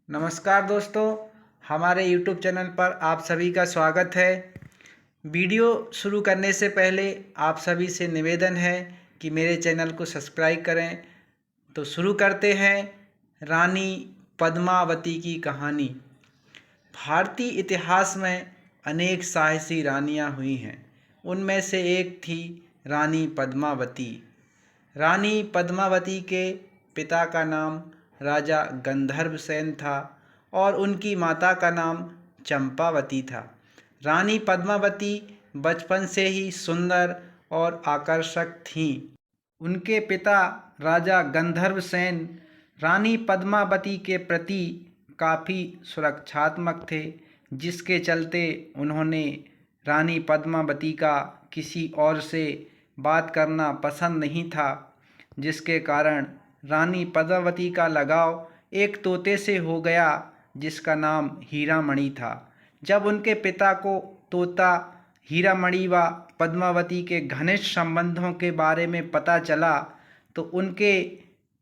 नमस्कार दोस्तों, हमारे YouTube चैनल पर आप सभी का स्वागत है। वीडियो शुरू करने से पहले आप सभी से निवेदन है कि मेरे चैनल को सब्सक्राइब करें। तो शुरू करते हैं रानी पद्मावती की कहानी। भारतीय इतिहास में अनेक साहसी रानियां हुई हैं। उनमें से एक थी रानी पद्मावती। रानी पद्मावती के पिता का नाम राजा गंधर्वसेन था और उनकी माता का नाम चंपावती था। रानी पद्मावती बचपन से ही सुंदर और आकर्षक थीं। उनके पिता राजा गंधर्वसेन रानी पद्मावती के प्रति काफ़ी सुरक्षात्मक थे, जिसके चलते उन्होंने रानी पद्मावती का किसी और से बात करना पसंद नहीं था, जिसके कारण रानी पद्मावती का लगाव एक तोते से हो गया जिसका नाम हीरामणि था। जब उनके पिता को तोता हीरामणि व पद्मावती के घनिष्ठ संबंधों के बारे में पता चला तो उनके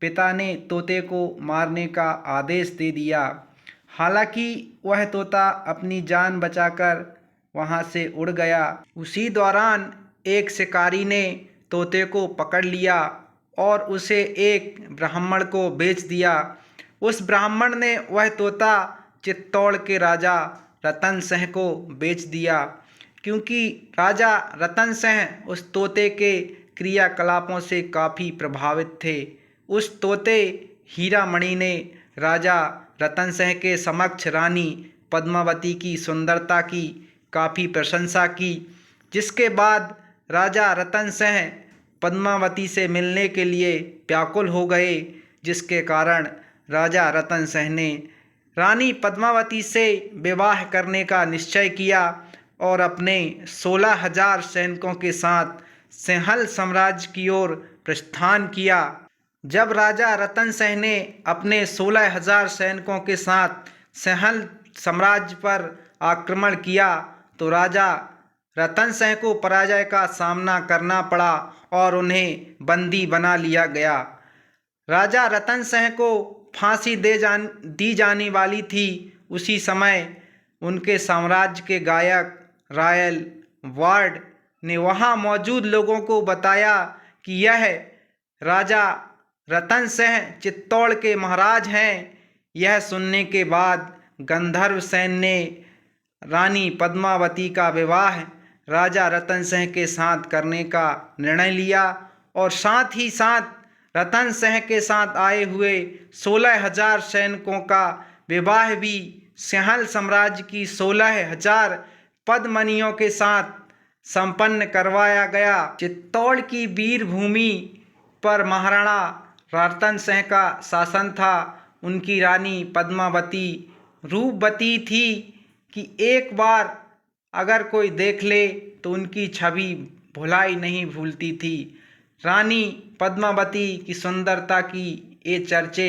पिता ने तोते को मारने का आदेश दे दिया। हालांकि वह तोता अपनी जान बचाकर वहां से उड़ गया। उसी दौरान एक शिकारी ने तोते को पकड़ लिया और उसे एक ब्राह्मण को बेच दिया। उस ब्राह्मण ने वह तोता चित्तौड़ के राजा रतन सिंह को बेच दिया, क्योंकि राजा रतन सिंह उस तोते के क्रियाकलापों से काफ़ी प्रभावित थे। उस तोते हीरामणि ने राजा रतन सिंह के समक्ष रानी पद्मावती की सुंदरता की काफ़ी प्रशंसा की, जिसके बाद राजा रतन सिंह पद्मावती से मिलने के लिए व्याकुल हो गए, जिसके कारण राजा रतन सिंह ने रानी पद्मावती से विवाह करने का निश्चय किया और अपने 16,000 सैनिकों के साथ सिंहल साम्राज्य की ओर प्रस्थान किया। जब राजा रतन सिंह ने अपने 16,000 सैनिकों के साथ सिंहल साम्राज्य पर आक्रमण किया तो राजा रतन सिंह को पराजय का सामना करना पड़ा और उन्हें बंदी बना लिया गया। राजा रतन सिंह को फांसी दी जाने वाली थी। उसी समय उनके साम्राज्य के गायक रॉयल वार्ड ने वहां मौजूद लोगों को बताया कि यह राजा रतन सिंह चित्तौड़ के महाराज हैं। यह सुनने के बाद गंधर्वसेन ने रानी पद्मावती का विवाह राजा रतन सिंह के साथ करने का निर्णय लिया और साथ ही साथ रतन सिंह के साथ आए हुए 16,000 सैनिकों का विवाह भी सिंहल साम्राज्य की 16,000 पद्मनियों के साथ संपन्न करवाया गया। चित्तौड़ की वीर भूमि पर महाराणा रतन सिंह का शासन था। उनकी रानी पद्मावती रूपवती थी कि एक बार अगर कोई देख ले तो उनकी छवि भुलाई नहीं भूलती थी। रानी पद्मावती की सुंदरता की ये चर्चे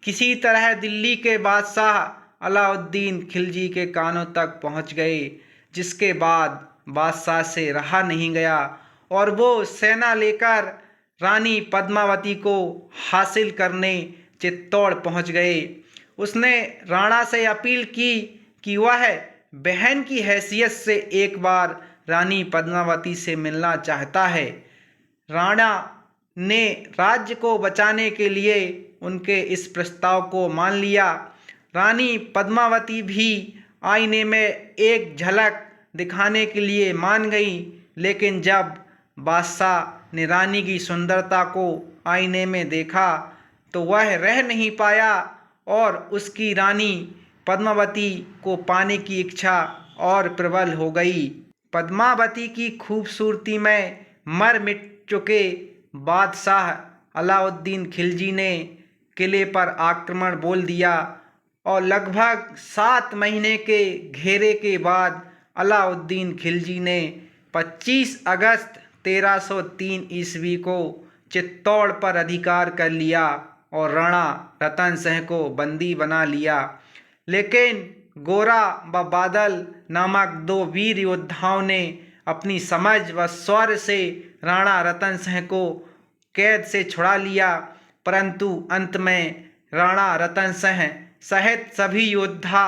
किसी तरह दिल्ली के बादशाह अलाउद्दीन खिलजी के कानों तक पहुंच गए, जिसके बाद बादशाह से रहा नहीं गया और वो सेना लेकर रानी पद्मावती को हासिल करने चित्तौड़ पहुंच गए। उसने राणा से अपील की कि वह बहन की हैसियत से एक बार रानी पद्मावती से मिलना चाहता है। राणा ने राज्य को बचाने के लिए उनके इस प्रस्ताव को मान लिया। रानी पद्मावती भी आईने में एक झलक दिखाने के लिए मान गई, लेकिन जब बादशाह ने रानी की सुंदरता को आईने में देखा तो वह रह नहीं पाया और उसकी रानी पद्मावती को पाने की इच्छा और प्रबल हो गई। पद्मावती की खूबसूरती में मर मिट चुके बादशाह अलाउद्दीन खिलजी ने किले पर आक्रमण बोल दिया और लगभग 7 महीने के घेरे के बाद अलाउद्दीन खिलजी ने 25 अगस्त 1303 ईस्वी को चित्तौड़ पर अधिकार कर लिया और राणा रतन सिंह को बंदी बना लिया। लेकिन गोरा व बादल नामक 2 वीर योद्धाओं ने अपनी समझ व शौर्य से राणा रतन सिंह को कैद से छुड़ा लिया, परंतु अंत में राणा रतन सिंह सहित सभी योद्धा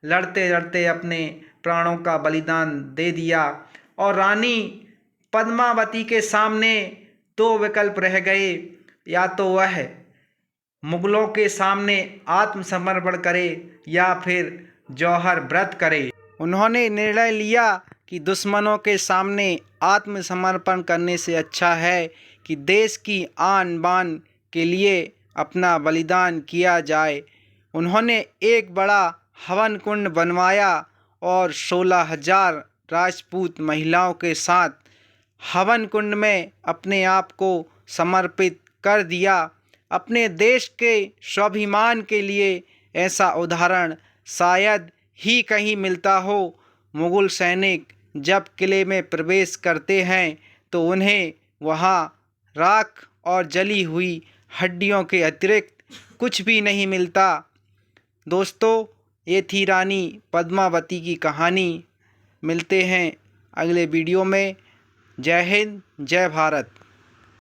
लड़ते लड़ते अपने प्राणों का बलिदान दे दिया और रानी पद्मावती के सामने दो विकल्प रह गए, या तो वह मुगलों के सामने आत्मसमर्पण करे या फिर जौहर व्रत करे। उन्होंने निर्णय लिया कि दुश्मनों के सामने आत्मसमर्पण करने से अच्छा है कि देश की आन बान के लिए अपना बलिदान किया जाए। उन्होंने एक बड़ा हवन कुंड बनवाया और 16,000 राजपूत महिलाओं के साथ हवन कुंड में अपने आप को समर्पित कर दिया। अपने देश के स्वाभिमान के लिए ऐसा उदाहरण शायद ही कहीं मिलता हो। मुगल सैनिक जब किले में प्रवेश करते हैं तो उन्हें वहां राख और जली हुई हड्डियों के अतिरिक्त कुछ भी नहीं मिलता। दोस्तों, ये थी रानी पद्मावती की कहानी। मिलते हैं अगले वीडियो में। जय हिंद, जय भारत।